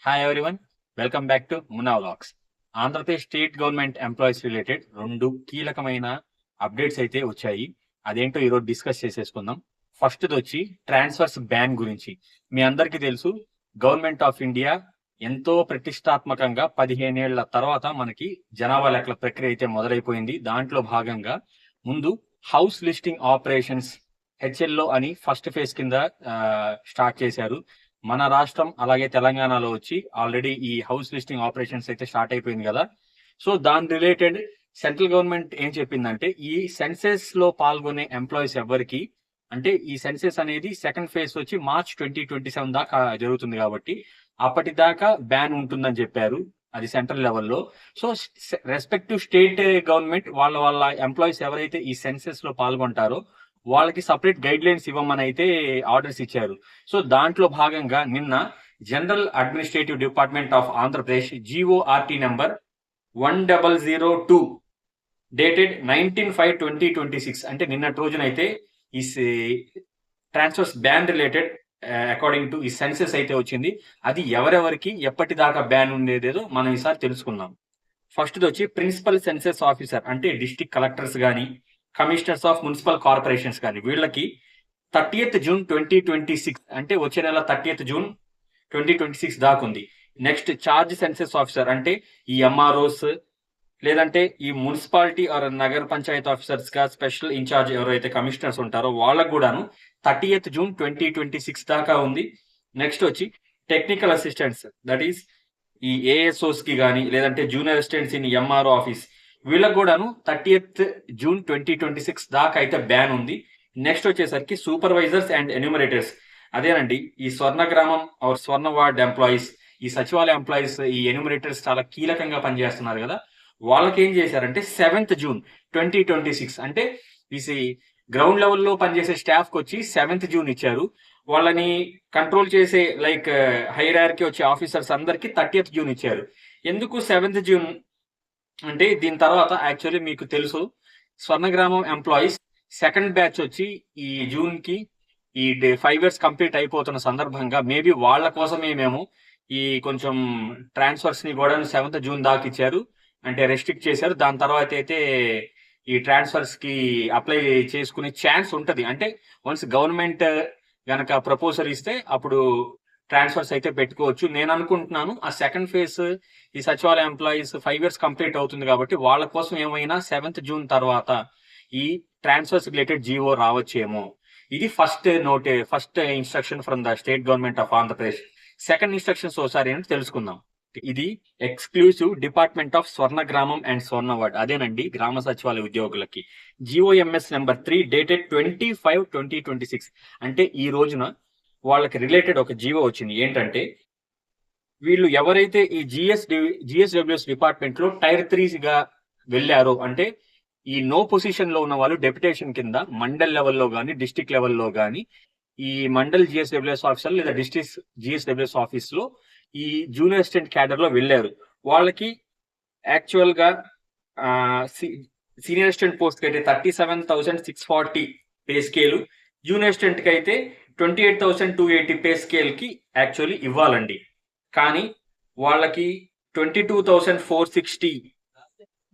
Hi everyone, welcome back to Munna vlogs. Andhra Pradesh state government employees related 2 కీలకమైన updates అయితే వచ్చాయి. అదేంటో ఈరోజు డిస్కస్ చేసేసుకుందాం. ఫస్ట్‌ది వచ్చి ట్రాన్స్ఫర్స్ బ్యాన్ గురించి. మీ అందరికీ తెలుసు, గవర్నమెంట్ ఆఫ్ ఇండియా ఎంతో ప్రతిష్టాత్మకంగా 15 ఏళ్ల తర్వాత మనకి జనాభా లెక్కల ప్రక్రియ అయితే మొదలైపోయింది. దాంట్లో భాగంగా ముందు హౌస్ లిస్టింగ్ ఆపరేషన్స్ హెచ్ఎల్ఓ అని ఫస్ట్ ఫేజ్ కింద స్టార్ట్ చేశారు. మన రాష్ట్రం అలాగే తెలంగాణలో వచ్చి ఆల్రెడీ ఈ హౌస్ లిస్టింగ్ ఆపరేషన్స్ అయితే స్టార్ట్ అయిపోయింది కదా. సో దాని రిలేటెడ్ సెంట్రల్ గవర్నమెంట్ ఏం చెప్పిందంటే, ఈ సెన్సెస్ లో పాల్గొనే ఎంప్లాయీస్ ఎవరికి అంటే, ఈ సెన్సెస్ అనేది సెకండ్ ఫేజ్ వచ్చి మార్చ్ 2027 దాకా జరుగుతుంది కాబట్టి అప్పటిదాకా బ్యాన్ ఉంటుందని చెప్పారు. అది సెంట్రల్ లెవెల్లో. సో రెస్పెక్టివ్ స్టేట్ గవర్నమెంట్ వాళ్ళ ఎంప్లాయీస్ ఎవరైతే ఈ సెన్సెస్ లో పాల్గొంటారో వాళ్ళకి సపరేట్ గైడ్ లైన్స్ ఇవ్వమని అయితే ఆర్డర్స్ ఇచ్చారు. సో దాంట్లో భాగంగా నిన్న general administrative department of Andhra Pradesh GO RT number 1002 dated 19/5/2026 అంటే నిన్నటి రోజునైతే ఈ transfers ban related according to ఈ సెన్సెస్ అయితే వచ్చింది. అది ఎవరెవరికి ఎప్పటిదాకా బ్యాన్ ఉండేదేదో మనం ఈసారి తెలుసుకుందాం. ఫస్ట్ వచ్చి ప్రిన్సిపల్ సెన్సెస్ ఆఫీసర్ అంటే డిస్ట్రిక్ట్ కలెక్టర్స్ కానీ, కమిషనర్స్ ఆఫ్ మున్సిపల్ కార్పొరేషన్స్ కానీ వీళ్ళకి 30th జూన్ 2026 అంటే వచ్చే నెల 30th జూన్ 2026 దాకా ఉంది. నెక్స్ట్ చార్జ్ సెన్సెస్ ఆఫీసర్ అంటే ఈ ఎంఆర్ఓస్ లేదంటే ఈ మున్సిపాలిటీ ఆర్ నగర పంచాయత్ ఆఫీసర్స్ గా స్పెషల్ ఇన్ఛార్జ్ ఎవరైతే కమిషనర్స్ ఉంటారో వాళ్ళకు కూడాను 30th జూన్ 2026 దాకా ఉంది. నెక్స్ట్ వచ్చి టెక్నికల్ అసిస్టెంట్స్ దట్ ఈస్ ఈ ఏఎస్ఓస్ కి కానీ లేదంటే junior assistants in MRO office వీళ్ళకు కూడాను 30th జూన్ 2026 దాకా అయితే బ్యాన్ ఉంది. నెక్స్ట్ వచ్చేసరికి సూపర్వైజర్స్ అండ్ ఎన్యూమరేటర్స్ అదేనండి ఈ స్వర్ణ గ్రామం ఆర్ స్వర్ణ వార్డ్ ఎంప్లాయీస్, ఈ సచివాలయ ఎంప్లాయీస్, ఈ ఎన్యూమరేటర్స్ చాలా కీలకంగా పనిచేస్తున్నారు కదా. వాళ్ళకి ఏం చేశారంటే 7th జూన్ 2026 అంటే ఈ గ్రౌండ్ లెవెల్లో పనిచేసే స్టాఫ్ కి వచ్చి 7th జూన్ ఇచ్చారు. వాళ్ళని కంట్రోల్ చేసే లైక్ హైరార్కీ వచ్చే ఆఫీసర్స్ అందరికి 30th జూన్ ఇచ్చారు. ఎందుకు 7th జూన్ అంటే దీని తర్వాత యాక్చువల్లీ మీకు తెలుసు స్వర్ణగ్రామం ఎంప్లాయీస్ సెకండ్ బ్యాచ్ వచ్చి ఈ జూన్ కి ఈ 5 years కంప్లీట్ అయిపోతున్న సందర్భంగా మేబీ వాళ్ళ కోసమే మేము ఈ కొంచెం ట్రాన్స్ఫర్స్ ని కూడా 7th జూన్ దాకా ఇచ్చారు, అంటే రెస్ట్రిక్ట్ చేశారు. దాని తర్వాత అయితే ఈ ట్రాన్స్ఫర్స్ కి అప్లై చేసుకునే ఛాన్స్ ఉంటది. అంటే వన్స్ గవర్నమెంట్ గనక ప్రపోజల్ ఇస్తే అప్పుడు ట్రాన్స్ఫర్స్ అయితే పెట్టుకోవచ్చు. నేను అనుకుంటున్నాను ఆ సెకండ్ ఫేజ్ ఈ సచివాలయ ఎంప్లాయీస్ 5 years కంప్లీట్ అవుతుంది కాబట్టి వాళ్ళ కోసం ఏమైనా 7th జూన్ తర్వాత ఈ ట్రాన్స్ఫర్స్ రిలేటెడ్ జిఓ రావచ్చేమో. ఇది first instruction from the state government of Andhra Pradesh. Second instructions ఒకసారి ఏంటి తెలుసుకుందాం. ఇది ఎక్స్క్లూసివ్ డిపార్ట్మెంట్ ఆఫ్ స్వర్ణ గ్రామం అండ్ స్వర్ణ వార్డ్ అదేనండి గ్రామ సచివాలయ ఉద్యోగులకి. జిఓఎంఎస్ నెంబర్ 3 డేటెడ్ 25/2026 అంటే ఈ రోజున వాళ్ళకి రిలేటెడ్ ఒక జిఓ వచ్చింది. ఏంటంటే వీళ్ళు ఎవరైతే ఈ జిఎస్డబ్ల్యూఎస్ డిపార్ట్మెంట్ లో టైర్ 3 గా వెళ్ళారో అంటే ఈ నో పొజిషన్ లో ఉన్న వాళ్ళు డెప్యుటేషన్ కింద మండల్ లెవెల్లో కానీ డిస్ట్రిక్ట్ లెవెల్లో కానీ ఈ మండల్ జిఎస్డబ్ల్యూఎస్ ఆఫీసర్ లేదా డిస్ట్రిక్ట్ జిఎస్డబ్ల్యూఎస్ ఆఫీస్ లో ఈ జూనియర్ అసిస్టెంట్ క్యాడర్ లో వెళ్ళారు. వాళ్ళకి యాక్చువల్ గా సీనియర్ అసిస్టెంట్ పోస్ట్ కి అయితే 37,640 పే స్కేల్, జూనియర్ అసిస్టెంట్ కి అయితే 28,280 పే స్కేల్ కి యాక్చువల్లీ ఇవ్వాలండి. కానీ వాళ్ళకి 22,460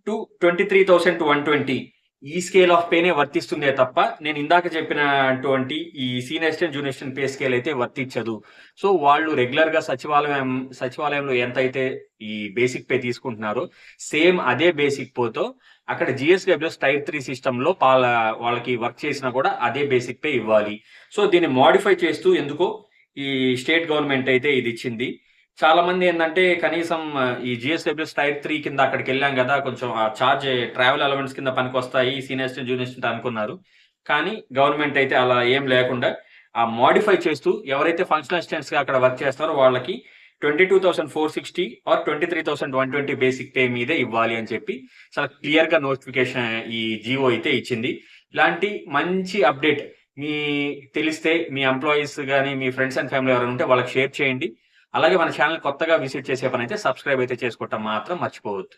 టు 23,120 ఈ స్కేల్ ఆఫ్ పేనే వర్తిస్తుందే తప్ప నేను ఇందాక చెప్పినటువంటి ఈ senior assistant junior assistant pay scale అయితే వర్తించదు. సో వాళ్ళు రెగ్యులర్ గా సచివాలయంలో ఎంత అయితే ఈ బేసిక్ పే తీసుకుంటున్నారో సేమ్ అదే బేసిక్ పోతో అక్కడ జిఎస్డబ్ల్యూఎస్ టైర్ 3 సిస్టమ్ లో వాళ్ళకి వర్క్ చేసినా కూడా అదే బేసిక్ పే ఇవ్వాలి. సో దీన్ని మోడిఫై చేస్తూ ఎందుకో ఈ స్టేట్ గవర్నమెంట్ అయితే ఇది ఇచ్చింది. చాలా మంది ఏంటంటే కనీసం ఈ జిఎస్డబ్ల్యూఎస్ టైర్ 3 కింద అక్కడికి వెళ్ళాం కదా, కొంచెం ఆ చార్జ్ ట్రావెల్ అలవెన్స్ కింద పనికి వస్తాయి సీనియర్ అసిస్టెంట్ జూనియర్ అసిస్టెంట్ అనుకున్నారు. కానీ గవర్నమెంట్ అయితే అలా ఏం లేకుండా ఆ మోడిఫై చేస్తూ ఎవరైతే ఫంక్షనల్ అసిస్టెంట్స్ గా అక్కడ వర్క్ చేస్తారో వాళ్ళకి 22,460 ఆర్ 23,120 బేసిక్ పే మీదే ఇవ్వాలి అని చెప్పి చాలా క్లియర్ గా నోటిఫికేషన్ ఈ జిఓ అయితే ఇచ్చింది. ఇలాంటి మంచి అప్డేట్ మీ తెలిస్తే మీ ఎంప్లాయీస్ కానీ మీ ఫ్రెండ్స్ అండ్ ఫ్యామిలీ ఎవరైనా ఉంటే వాళ్ళకి షేర్ చేయండి. అలాగే మన ఛానల్ కొత్తగా విజిట్ చేసే పని అయితే సబ్స్క్రైబ్ అయితే చేసుకోవటం మాత్రం మర్చిపోవద్దు.